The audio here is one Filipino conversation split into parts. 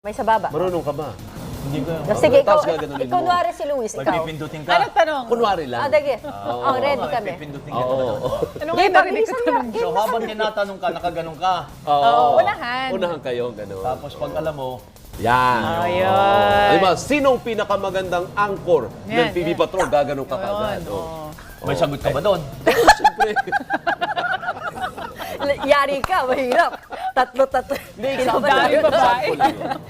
May sa baba. Marunong ka ba? Hindi ko. Sige, ikaw, Tapos gaganunin mo. kunwari si Luis, May ikaw. pipindutin ka. Anong tanong? Kunwari lang. Sige. Ready kami. Pipindutin ka. Oo. Anong Game, narinig ko mabilisan tanong? mo. So habang tinatanong ka, nakaganon ka. Oo. Unahan. Unahan kayo, gano'n. Tapos pag alam mo, Yan. Ayun. Ay ba, sinong pinakamagandang anchor ng Yan, TV yan. Patrol? Gaganon ka Ayun, kagad. oo. may sagot ka ba doon? Siyempre. Yari ka, mahirap. Tatlo. example. Daming babae.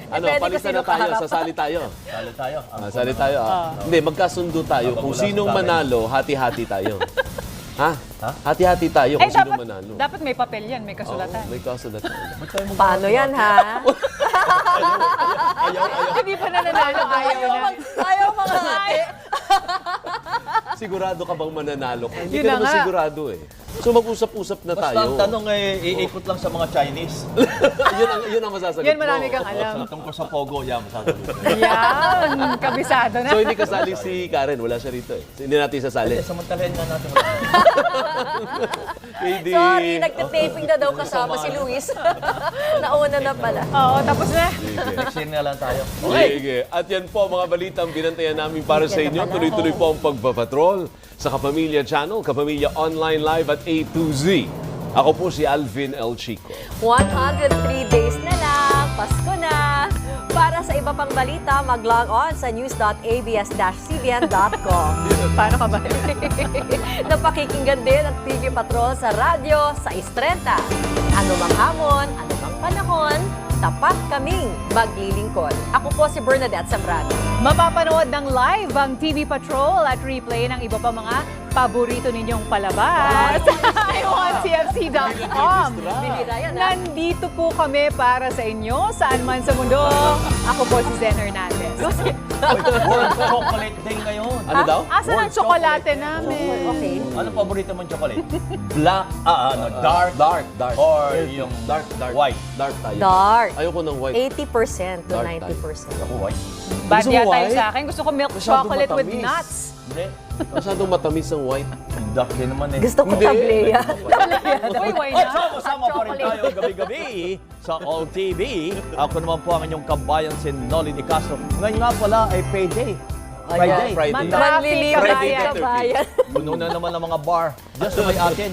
Ano, Depende palitan kung na sino tayo, kaharap. sasali tayo. Sali tayo. Sali tayo. Hindi, magkasundo tayo. Kung sinong manalo, hati-hati tayo. Ha? Hati-hati tayo kung sinong manalo. Dapat may papel yan, may Oo, kasulatan. may kasulatan. Paano yan, ha? Hindi pa nananalo, ayaw na. Ayaw mga ate. Sigurado ka bang mananalo? Hindi Yun ka na naman nga. sigurado eh. So mag-usap-usap na Basta tayo. ang tanong iikot lang sa mga Chinese. yun ang masasagot Yan, mo. marami kang alam. Sa tungkol sa Pogo, yan, masasagot. Yan, kabisado na. So hindi kasali si Karen, wala siya rito eh. Hindi natin sasali. Samantalahin nga natin. Hindi. Sorry, nagtitaping na daw kasama si Luis. Nauna na pala. Oo, tapos na. Next year na lang tayo. Sige. At yan po mga balitang binantayan namin para sa inyo. Tuloy-tuloy po ang pagpapatrol sa Kapamilya Channel, Kapamilya Online Live at A to Z. Ako po si Alvin El Chico. 103 days na lang, Pasko na. Para sa iba pang balita, mag-log on sa news.abs-cbn.com. Paano ka ba? Napakikinggan din ang TV Patrol sa radyo sa Istrenta. Ano mang hamon, ano mang panahon, tapat kaming maglilingkod. Ako po si Bernadette Zambrano. Mapapanood ng live ang TV Patrol at replay ng iba pa mga paborito ninyong palabas. iwantfc.com. Bihira yan, ha? Nandito po kami para sa inyo, saan man sa mundo. Ako po si Zen Hernandez. World Chocolate Day ngayon. Ano daw? Asan ang World tsokolate namin? Okay. Ano paborito mong chocolate? Black, dark, Dark. or yung Dark. white? Dark tayo. Dark. Ayoko ng white. 80% to Dark tayo. 90%. Ako white. Bad Gusto mo yata white? yung sa akin. Gusto ko milk Masyadong chocolate with matamis. nuts. Hindi. Masyadong matamis ang white. Dark din naman eh. Gusto ko Hindi. tableya. Uy, why At not? sama-sama pa rin tayo gabi-gabi sa All TV. Ako naman po ang inyong kabayan si Nolly Di Castro. Ngayon nga pala ay payday. Friday. Friday. Manlilibre Friday ka the bayan. Puno na naman ang mga bar. Just may atin.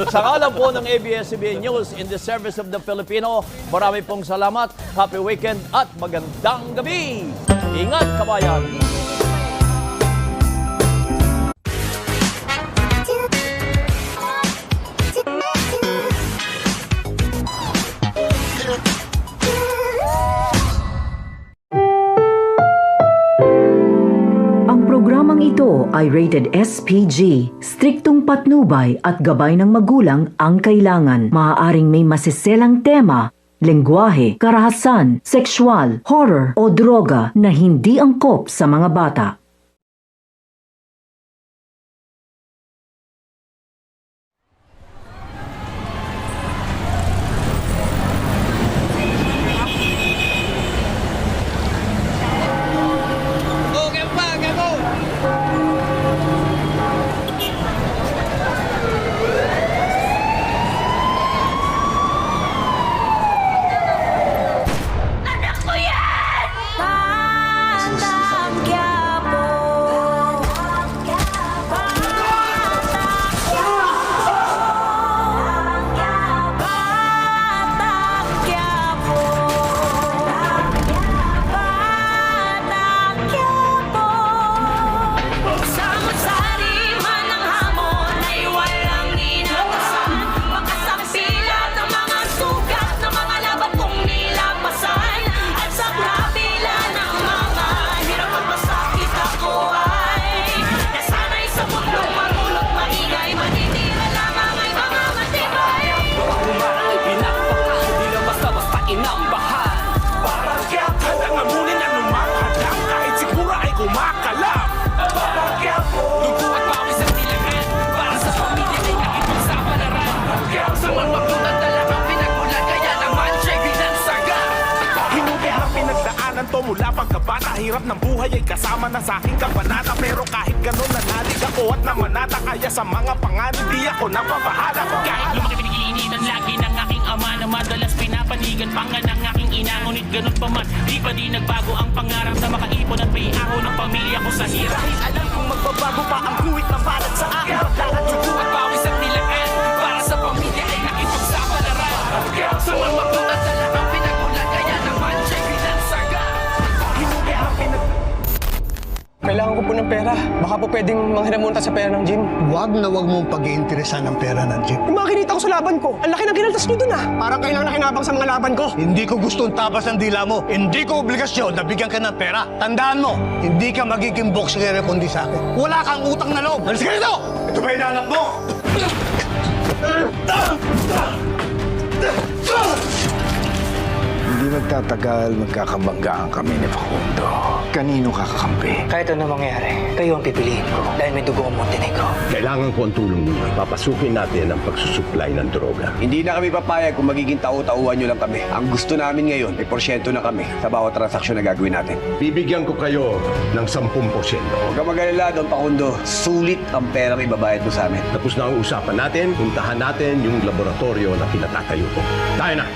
Sa ngalan po ng ABS-CBN News in the service of the Filipino, marami pong salamat, happy weekend at magandang gabi. Ingat kabayan! Ang programang ito ay rated SPG. Striktong patnubay at gabay ng magulang ang kailangan. Maaaring may masiselang tema, lengguwahe, karahasan, sexual, horror o droga na hindi angkop sa mga bata. Mula pagkabata, hirap ng buhay ay kasama na sa aking kabanata. Pero kahit ganun, nanalig ako at namanata. Kaya sa mga panganib, di ako napapahala. Kahit lumaki piniginitan lagi ng aking ama na madalas pinapanigan pa nga ng aking ina. Ngunit ganun pa man, di pa di nagbago ang pangarap na makaipon at paiaho ng pamilya ko sa hirap. Kahit alam kong magbabago pa ang guhit na balat sa akin, paglalat dugo at pawis at nilakan para sa pamilya ay nakipagsapalaran. Sa mga putas talagang pinagulan, kaya naman siya'y pinansaga. Kailangan ko po ng pera. Baka po pwedeng manghiramunta sa pera ng gym. Huwag na huwag mong pag-iinteresan ng pera ng jeep. Yung mga kinita ko sa laban ko, ang laki ng kinaltas nyo dun ah. Parang kailangan nakinabang sa mga laban ko. Hindi ko gustong tapas ng dila mo. Hindi ko obligasyon na bigyan ka ng pera. Tandaan mo, hindi ka magiging boxer kundi sa akin. Wala kang utang na loob. Alis ka rito! Ito ba inaanak mo? Hindi magtatagal, magkakabanggaan kami ni Facundo. Kanino kakakampi? Kahit ano mangyari, kayo ang pipiliin ko dahil may dugo ang Montenegro. Kailangan ko ang tulong ninyo. Papasukin natin ang pagsusupply ng droga. Hindi na kami papayag kung magiging tao-tauhan nyo lang kami. Ang gusto namin ngayon, may porsyento na kami sa bawat transaksyon na gagawin natin. Bibigyan ko kayo ng 10%. Huwag ka mag-alala, Don Facundo. Sulit ang perang ibabayad mo sa amin. Tapos na ang usapan natin, puntahan natin yung laboratorio na pinatatayo ko. Tayo na!